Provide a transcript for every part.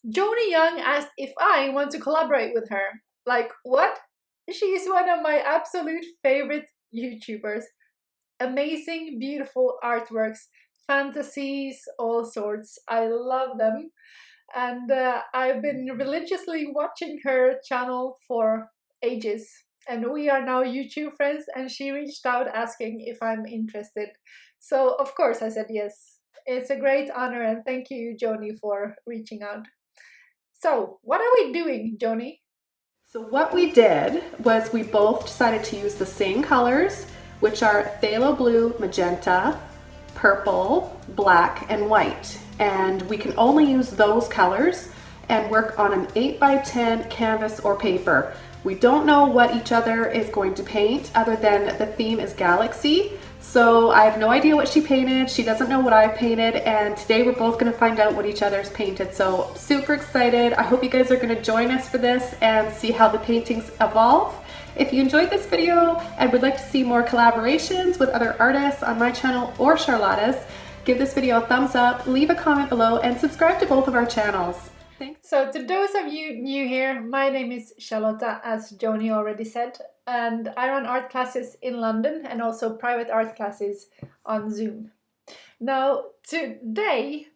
Joni Young asked if I want to collaborate with her. Like, what? She is one of my absolute favorite YouTubers. Amazing, beautiful artworks, fantasies, all sorts. I love them. And I've been religiously watching her channel for ages. And we are now YouTube friends, and she reached out asking if I'm interested. So, of course, I said yes. It's a great honor, and thank you, Joni, for reaching out. So, what are we doing, Joni? So what we did was we both decided to use the same colors, which are phthalo blue, magenta, purple, black, and white. And we can only use those colors and work on an 8x10 canvas or paper. We don't know what each other is going to paint other than the theme is galaxy. So I have no idea what she painted. She doesn't know what I painted, and today we're both gonna find out what each other's painted. So super excited. I hope you guys are gonna join us for this and see how the paintings evolve. If you enjoyed this video and would like to see more collaborations with other artists on my channel or Charlotta's, give this video a thumbs up, leave a comment below, and subscribe to both of our channels. Thanks. So, to those of you new here, my name is Charlotta, as Joni already said, and I run art classes in London and also private art classes on Zoom. Now, today,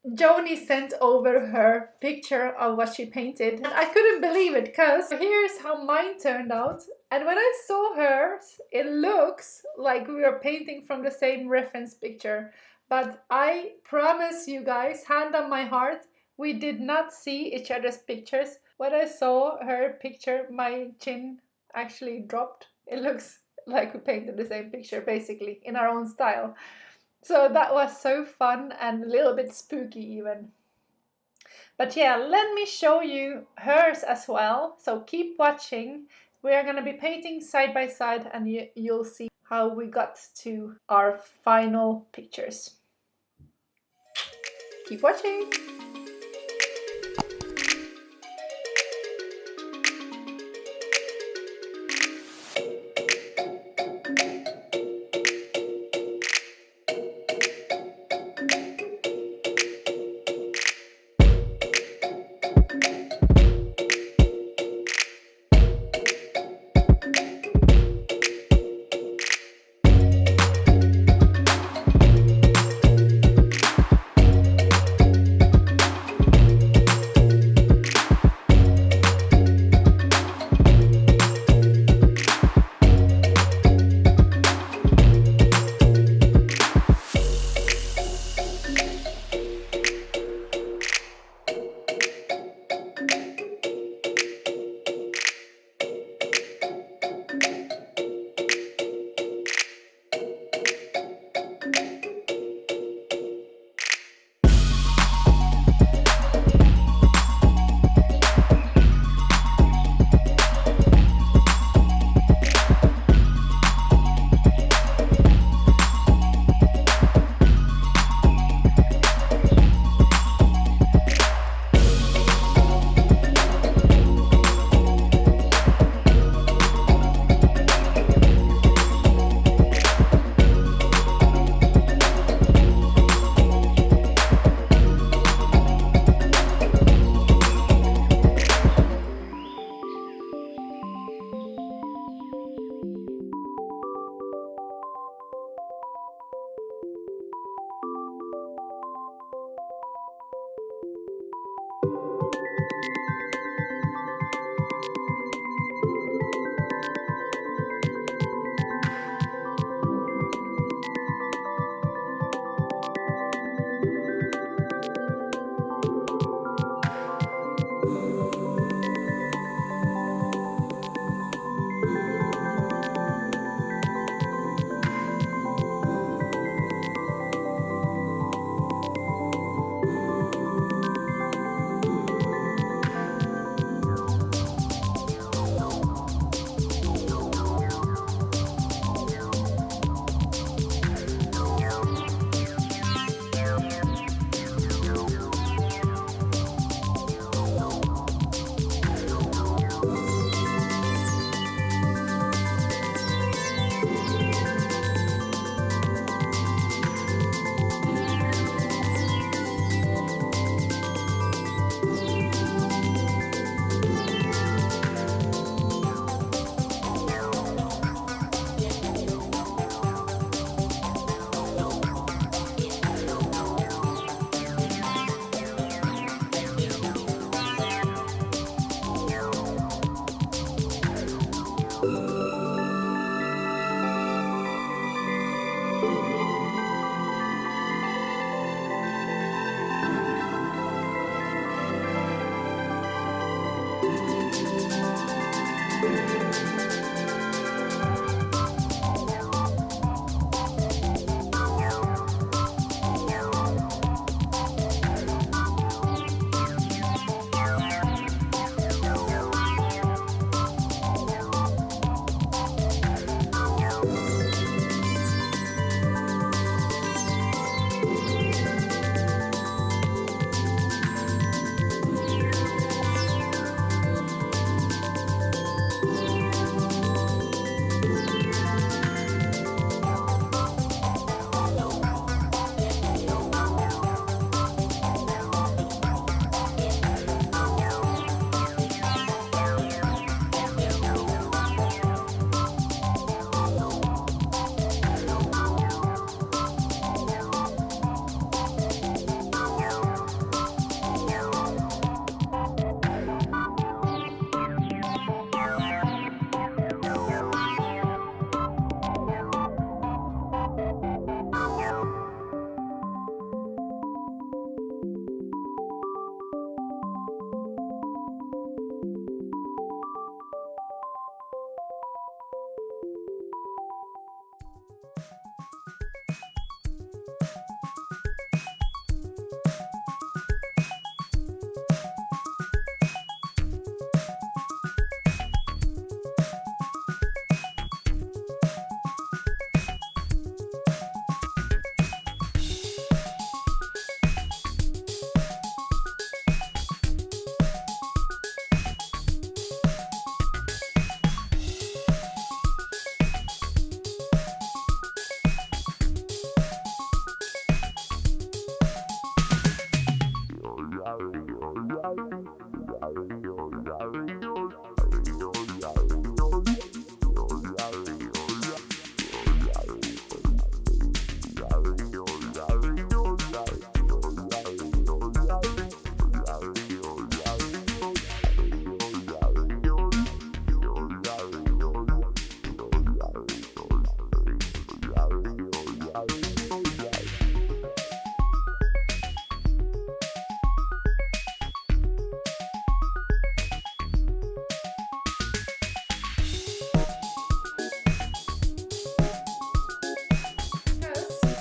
Joni sent over her picture of what she painted, and I couldn't believe it because here's how mine turned out. And when I saw hers, it looks like we are painting from the same reference picture. But I promise you guys, hand on my heart, we did not see each other's pictures. When I saw her picture, my chin actually dropped. It looks like we painted the same picture, basically, in our own style. So that was so fun and a little bit spooky even. But yeah, let me show you hers as well. So keep watching. We are going to be painting side by side, and you'll see how we got to our final pictures. Keep watching.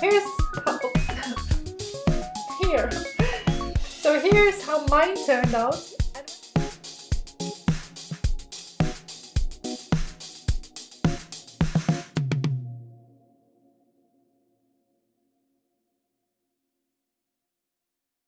Here's here. So here's how mine turned out.